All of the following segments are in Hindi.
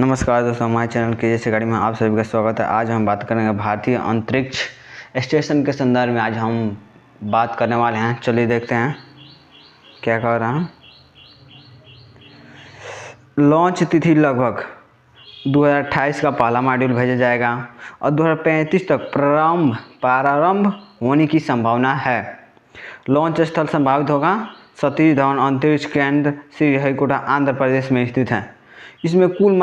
नमस्कार दोस्तों, हमारे चैनल के जैसे गाड़ी में आप सभी का स्वागत है। आज हम बात करेंगे भारतीय अंतरिक्ष स्टेशन के संदर्भ में। आज हम बात करने वाले हैं। चलिए देखते हैं क्या कर रहा है। लॉन्च तिथि लगभग 2028 का पहला मॉड्यूल भेजा जाएगा और 2035 तक प्रारंभ होने की संभावना है। लॉन्च स्थल संभावित होगा सतीश धवन अंतरिक्ष केंद्र श्रीहरिकोटा आंध्र प्रदेश में स्थित है। इसमें कुल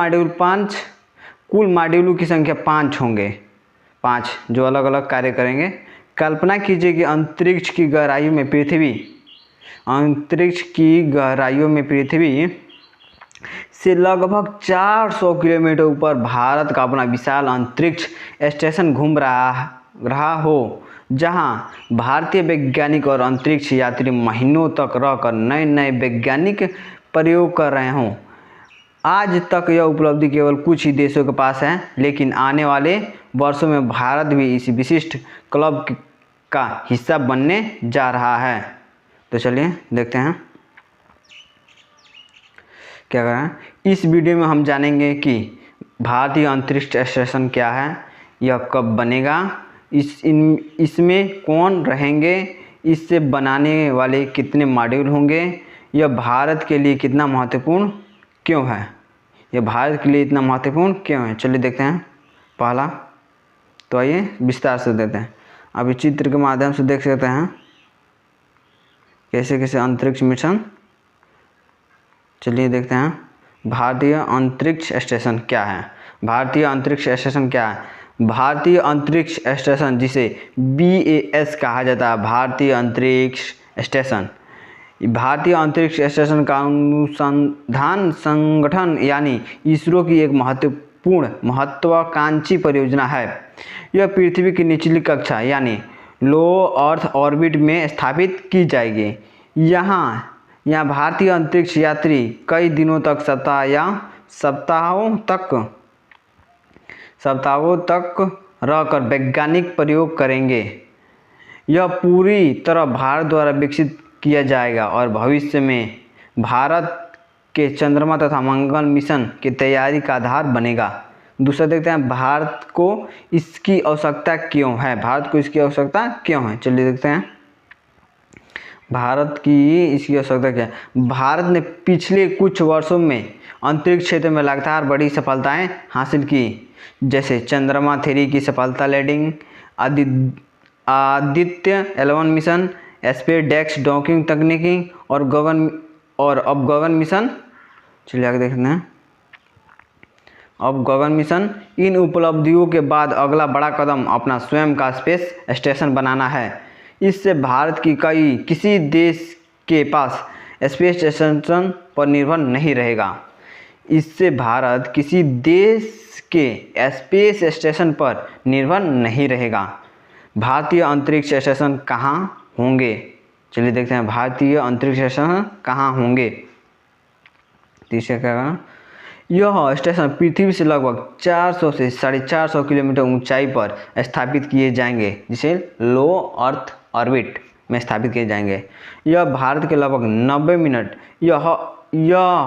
मॉड्यूलों की संख्या 5 होंगे, 5 जो अलग अलग कार्य करेंगे। कल्पना कीजिए कि अंतरिक्ष की गहराइयों में पृथ्वी से लगभग 400 किलोमीटर ऊपर भारत का अपना विशाल अंतरिक्ष स्टेशन घूम रहा हो, जहां भारतीय वैज्ञानिक और अंतरिक्ष यात्री महीनों तक रहकर नए नए वैज्ञानिक प्रयोग कर रहे हों। आज तक यह उपलब्धि केवल कुछ ही देशों के पास है, लेकिन आने वाले वर्षों में भारत भी इस विशिष्ट क्लब का हिस्सा बनने जा रहा है। तो चलिए देखते हैं क्या कर रहे हैं। इस वीडियो में हम जानेंगे कि भारतीय अंतरिक्ष स्टेशन क्या है, यह कब बनेगा, इसमें कौन रहेंगे, इससे बनाने वाले कितने मॉड्यूल होंगे, यह भारत के लिए कितना महत्वपूर्ण क्यों है, यह भारत के लिए इतना महत्वपूर्ण क्यों है। चलिए देखते हैं पहला। तो आइए विस्तार से देते हैं। अभी चित्र के माध्यम से देख सकते हैं कैसे कैसे अंतरिक्ष मिशन। चलिए देखते हैं भारतीय अंतरिक्ष स्टेशन क्या है। भारतीय अंतरिक्ष स्टेशन क्या है? भारतीय अंतरिक्ष स्टेशन, जिसे BAS कहा जाता है, भारतीय अंतरिक्ष स्टेशन, भारतीय अंतरिक्ष स्टेशन का अनुसंधान संगठन यानी इसरो की एक महत्वाकांक्षी परियोजना है। यह पृथ्वी की निचली कक्षा यानी लो अर्थ ऑर्बिट में स्थापित की जाएगी। यहाँ भारतीय अंतरिक्ष यात्री कई दिनों तक सप्ताहों तक रहकर वैज्ञानिक प्रयोग करेंगे। यह पूरी तरह भारत द्वारा विकसित किया जाएगा और भविष्य में भारत के चंद्रमा तथा मंगल मिशन की तैयारी का आधार बनेगा। दूसरा देखते हैं भारत को इसकी आवश्यकता क्यों है। चलिए देखते हैं भारत की इसकी आवश्यकता क्या है। भारत ने पिछले कुछ वर्षों में अंतरिक्ष क्षेत्र में लगातार बड़ी सफलताएं हासिल की, जैसे चंद्रमा 3 की सफलता लैंडिंग, आदित्य 11 मिशन, स्पेसडेक्स डॉकिंग तकनीकी और अब गगन मिशन। चलिए आगे देखते हैं अब गगन मिशन। इन उपलब्धियों के बाद अगला बड़ा कदम अपना स्वयं का स्पेस स्टेशन बनाना है। इससे भारत की किसी देश के पास स्पेस स्टेशन पर निर्भर नहीं रहेगा। इससे भारत किसी देश के स्पेस स्टेशन पर निर्भर नहीं रहेगा। भारतीय अंतरिक्ष स्टेशन कहाँ होंगे? चलिए देखते हैं भारतीय अंतरिक्ष स्टेशन कहाँ होंगे। तीसरा क्या करना, यह स्टेशन पृथ्वी से लगभग 400 से 450 किलोमीटर ऊंचाई पर स्थापित किए जाएंगे, जिसे लो अर्थ ऑर्बिट में स्थापित किए जाएंगे। यह भारत के लगभग 90 मिनट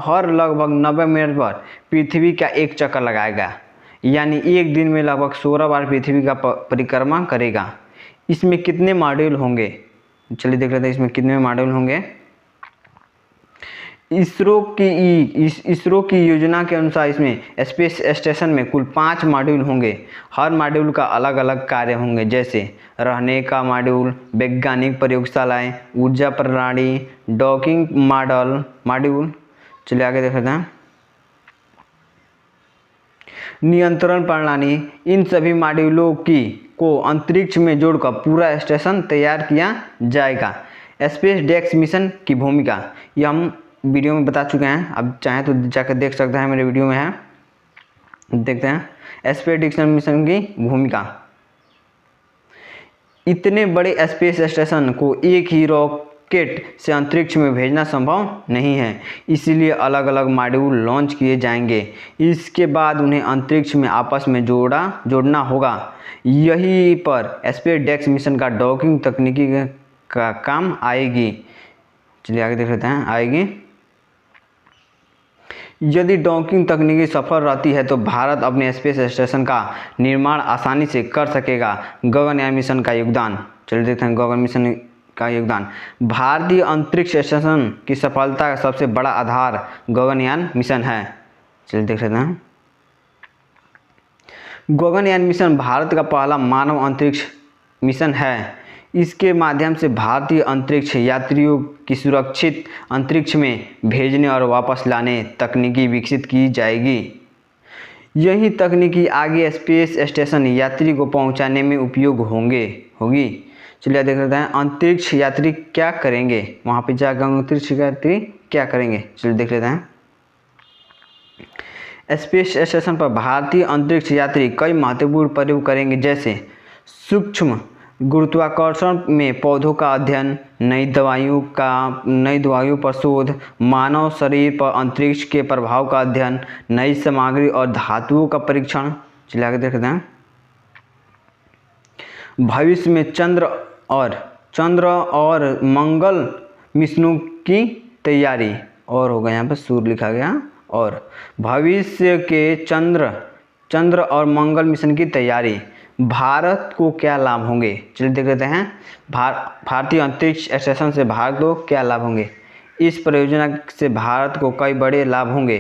हर लगभग 90 मिनट पर पृथ्वी का एक चक्कर लगाएगा, यानी एक दिन में लगभग 16 बार पृथ्वी का परिक्रमा करेगा। इसमें कितने मॉड्यूल होंगे? चलिए देख लेते हैं इसमें कितने मॉड्यूल होंगे। इसरो की योजना के अनुसार इसमें स्पेस स्टेशन में कुल 5 मॉड्यूल होंगे। हर मॉड्यूल का अलग अलग कार्य होंगे, जैसे रहने का मॉड्यूल, वैज्ञानिक प्रयोगशालाएं, ऊर्जा प्रणाली, डॉकिंग मॉड्यूल। चलिए आगे देख लेते हैं नियंत्रण प्रणाली। इन सभी मॉड्यूलों को अंतरिक्ष में जोड़कर पूरा स्टेशन तैयार किया जाएगा। स्पेस डेक्स मिशन की भूमिका यह हम वीडियो में बता चुके हैं, अब चाहें तो जाकर देख सकते हैं, मेरे वीडियो में है। देखते हैं स्पेस डेक्स मिशन की भूमिका। इतने बड़े स्पेस स्टेशन को एक ही रॉकेट से अंतरिक्ष में भेजना संभव नहीं है, इसलिए अलग अलग मॉड्यूल लॉन्च किए जाएंगे। इसके बाद उन्हें अंतरिक्ष में आपस में जोड़ना होगा। यहीं पर स्पेस डेक्स मिशन का डॉकिंग तकनीकी का काम आएगी। चलिए आगे देख लेते हैं आएगी। यदि डॉकिंग तकनीकी सफल रहती है तो भारत अपने स्पेस स्टेशन का निर्माण आसानी से कर सकेगा। गगनयान मिशन का योगदान, चलिए देखते हैं गगन मिशन का योगदान। भारतीय अंतरिक्ष स्टेशन की सफलता का सबसे बड़ा आधार गगनयान मिशन है। चलिए देख लेते हैं। गगनयान मिशन भारत का पहला मानव अंतरिक्ष मिशन है। इसके माध्यम से भारतीय अंतरिक्ष यात्रियों की सुरक्षित अंतरिक्ष में भेजने और वापस लाने तकनीकी विकसित की जाएगी। यही तकनीकी आगे स्पेस स्टेशन यात्री को पहुंचाने में उपयोग होगी। चलिए देख लेते हैं अंतरिक्ष यात्री क्या करेंगे, वहां पे जाकर अंतरिक्ष यात्री क्या करेंगे। चलिए देख लेते हैं। स्पेस स्टेशन पर भारतीय अंतरिक्ष यात्री कई महत्वपूर्ण प्रयोग करेंगे, जैसे सूक्ष्म गुरुत्वाकर्षण में पौधों का अध्ययन, नई दवाइयों पर शोध, मानव शरीर पर अंतरिक्ष के प्रभाव का अध्ययन, नई सामग्री और धातुओं का परीक्षण। चलिए आगे देखते हैं। भविष्य में चंद्र और मंगल मिशनों की तैयारी, और होगा यहाँ पर सूर्य लिखा गया, और भविष्य के चंद्र और मंगल मिशन की तैयारी। भारत को क्या लाभ होंगे, चलिए देख लेते हैं। भारतीय अंतरिक्ष स्टेशन से भारत को क्या लाभ होंगे। इस परियोजना से भारत को कई बड़े लाभ होंगे।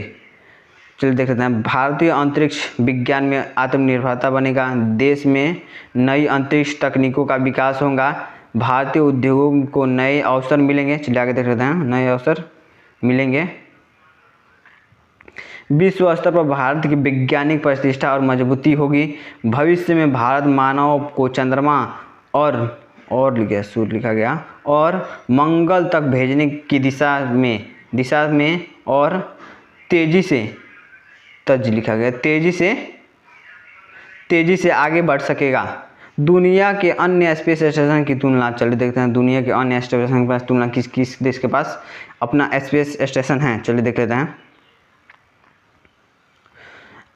चलिए देख लेते हैं। भारतीय अंतरिक्ष विज्ञान में आत्मनिर्भरता बनेगा, देश में नई अंतरिक्ष तकनीकों का विकास होगा, भारतीय उद्योगों को नए अवसर मिलेंगे। चलिए आगे देख लेते हैं। नए अवसर मिलेंगे। विश्व स्तर पर भारत की वैज्ञानिक प्रतिष्ठा और मजबूती होगी। भविष्य में भारत मानव को चंद्रमा और सूर्य लिखा गया और मंगल तक भेजने की दिशा में और तेजी से आगे बढ़ सकेगा। दुनिया के अन्य स्पेस स्टेशन की तुलना, चलिए देखते हैं दुनिया के अन्य स्टेशन के पास तुलना किस देश के पास अपना स्पेस स्टेशन है। चलिए देख लेते हैं।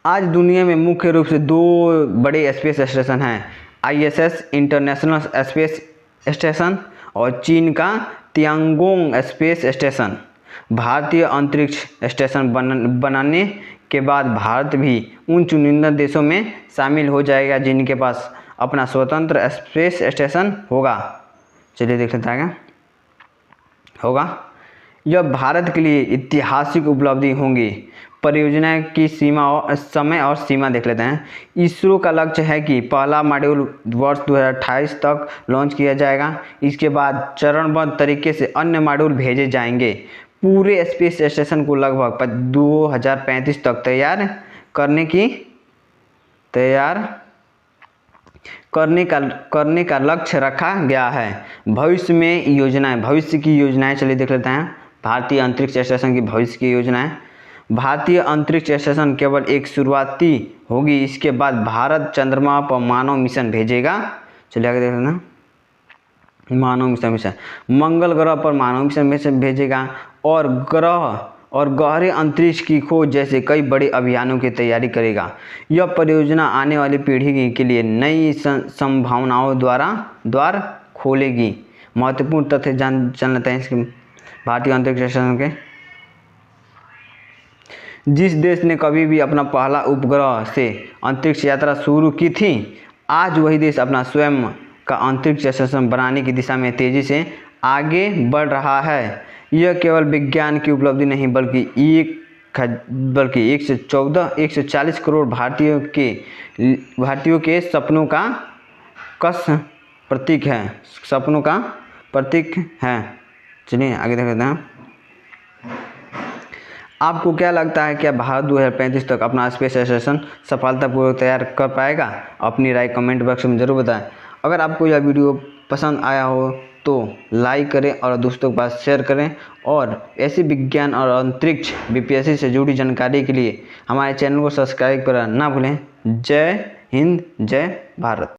आज दुनिया में मुख्य रूप से 2 बड़े स्पेस स्टेशन हैं, ISS इंटरनेशनल स्पेस स्टेशन और चीन का तियांगोंग स्पेस स्टेशन। भारतीय अंतरिक्ष स्टेशन बनाने के बाद भारत भी उन चुनिंदा देशों में शामिल हो जाएगा जिनके पास अपना स्वतंत्र स्पेस स्टेशन होगा। चलिए देख लेते हैं होगा। यह भारत के लिए ऐतिहासिक उपलब्धि होंगी। परियोजना की समय और सीमा देख लेते हैं। इसरो का लक्ष्य है कि पहला मॉड्यूल वर्ष 2028 तक लॉन्च किया जाएगा। इसके बाद चरणबद्ध तरीके से अन्य मॉड्यूल भेजे जाएंगे। पूरे स्पेस स्टेशन को लगभग 2035 तक तैयार करने का लक्ष्य रखा गया है। भविष्य की योजनाएं चलिए देख लेते हैं। भारतीय अंतरिक्ष स्टेशन की भविष्य की योजनाएं। भारतीय अंतरिक्ष स्टेशन केवल एक शुरुआती होगी, इसके बाद भारत चंद्रमा पर मानव मिशन भेजेगा। चलिए आगे देख लेना। मानव मिशन मंगल ग्रह पर मानव मिशन भेजेगा और गहरे अंतरिक्ष की खोज जैसे कई बड़े अभियानों की तैयारी करेगा। यह परियोजना आने वाली पीढ़ी के लिए नई संभावनाओं द्वार खोलेगी। महत्वपूर्ण तथ्य जान लेते हैं इसके भारतीय अंतरिक्ष स्टेशन के। जिस देश ने कभी भी अपना पहला उपग्रह से अंतरिक्ष यात्रा शुरू की थी, आज वही देश अपना स्वयं का अंतरिक्ष स्टेशन बनाने की दिशा में तेजी से आगे बढ़ रहा है। यह केवल विज्ञान की उपलब्धि नहीं बल्कि 140 करोड़ भारतीयों के सपनों का प्रतीक है। चलिए आगे देख लेते हैं। आपको क्या लगता है क्या भारत 2035 तक अपना स्पेस स्टेशन सफलतापूर्वक तैयार कर पाएगा? अपनी राय कमेंट बॉक्स में ज़रूर बताएं। अगर आपको यह वीडियो पसंद आया हो तो लाइक करें और दोस्तों के पास शेयर करें, और ऐसी विज्ञान और अंतरिक्ष BPSC से जुड़ी जानकारी के लिए हमारे चैनल को सब्सक्राइब करना ना भूलें। जय हिंद, जय भारत।